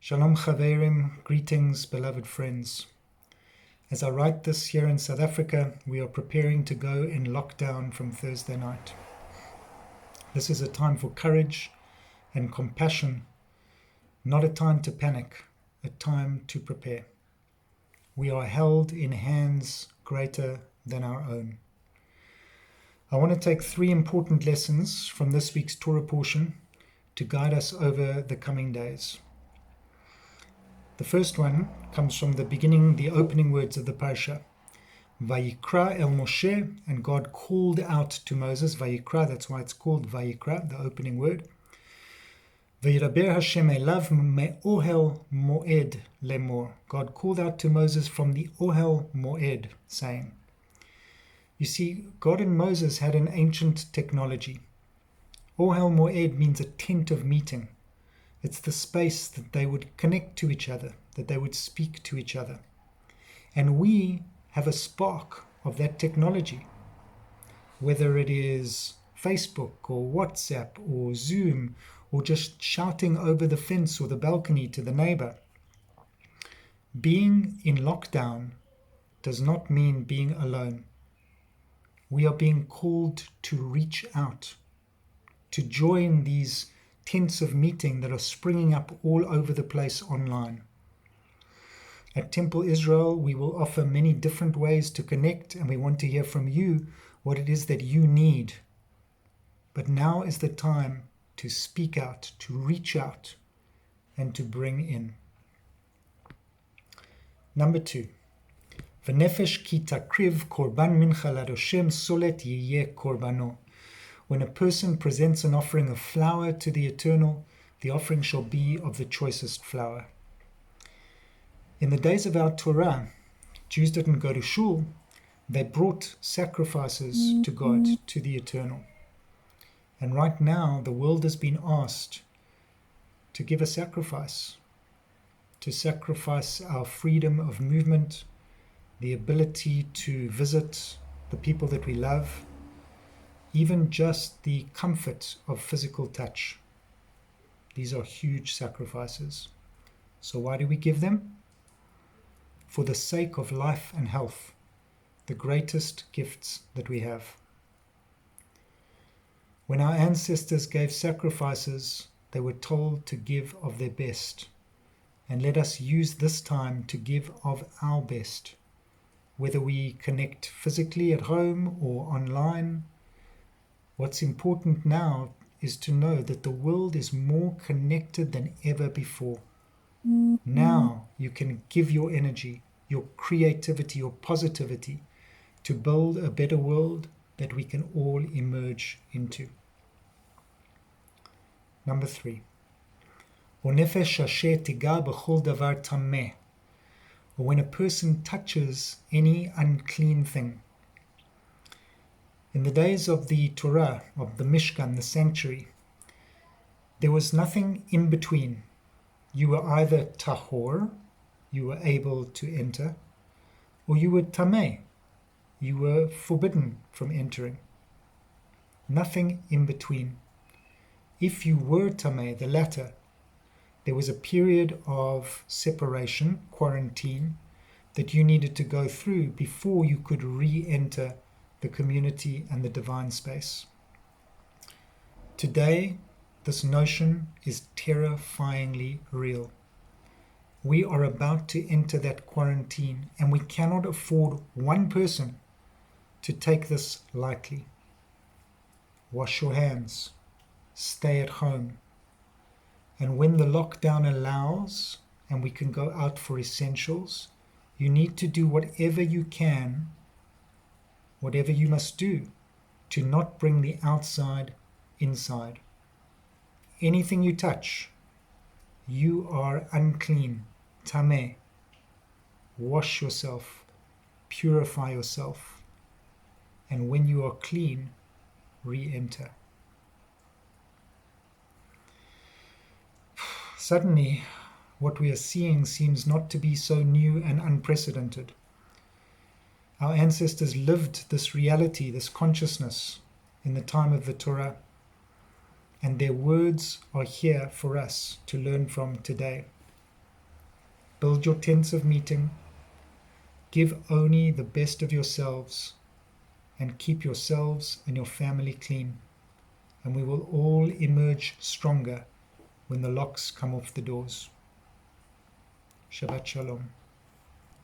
Shalom Chaverim, greetings beloved friends. As I write this here in South Africa, we are preparing to go in lockdown from Thursday night. This is a time for courage and compassion, not a time to panic, a time to prepare. We are held in hands greater than our own. I want to take 3 important lessons from this week's Torah portion to guide us over the coming days. The first one comes from the opening words of the parasha. Vayikra el Moshe, and God called out to Moses. Vayikra, that's why it's called Vayikra, the opening word. Vayiraber Hashem elav me'ohel moed lemor. God called out to Moses from the Ohel Moed, saying. You see, God and Moses had an ancient technology. Ohel Moed means a tent of meeting. It's the space that they would connect to each other, that they would speak to each other. And we have a spark of that technology. Whether it is Facebook or WhatsApp or Zoom or just shouting over the fence or the balcony to the neighbor. Being in lockdown does not mean being alone. We are being called to reach out, to join these tents of meeting that are springing up all over the place online. At Temple Israel, we will offer many different ways to connect, and we want to hear from you what it is that you need. But now is the time to speak out, to reach out, and to bring in. Number 2. V'nefesh ki takriv korban mincha ladoshem solet yiyeh korbano. When a person presents an offering of flour to the Eternal, the offering shall be of the choicest flour. In the days of our Torah, Jews didn't go to shul, they brought sacrifices to God, to the Eternal. And right now, the world has been asked to give a sacrifice, to sacrifice our freedom of movement, the ability to visit the people that we love, even just the comfort of physical touch. These are huge sacrifices. So why do we give them? For the sake of life and health, the greatest gifts that we have. When our ancestors gave sacrifices, they were told to give of their best. And let us use this time to give of our best. Whether we connect physically at home or online, what's important now is to know that the world is more connected than ever before. Now you can give your energy, your creativity, your positivity to build a better world that we can all emerge into. Number 3. Onefesh asher tiga b'chol davar tameh. Or when a person touches any unclean thing. In the days of the Torah, of the Mishkan, the sanctuary, there was nothing in between. You were either tahor, you were able to enter, or you were tameh, you were forbidden from entering. Nothing in between. If you were tameh, the latter, there was a period of separation, quarantine, that you needed to go through before you could re-enter the community and the divine space. Today, this notion is terrifyingly real. We are about to enter that quarantine, and we cannot afford one person to take this lightly. Wash your hands. Stay at home. And when the lockdown allows, and we can go out for essentials, you need to do whatever you can, whatever you must do, to not bring the outside inside. Anything you touch, you are unclean, tameh. Wash yourself, purify yourself, and when you are clean, re-enter. Suddenly, what we are seeing seems not to be so new and unprecedented. Our ancestors lived this reality, this consciousness, in the time of the Torah, and their words are here for us to learn from today. Build your tents of meeting. Give only the best of yourselves, and keep yourselves and your family clean, and we will all emerge stronger when the locks come off the doors. Shabbat Shalom.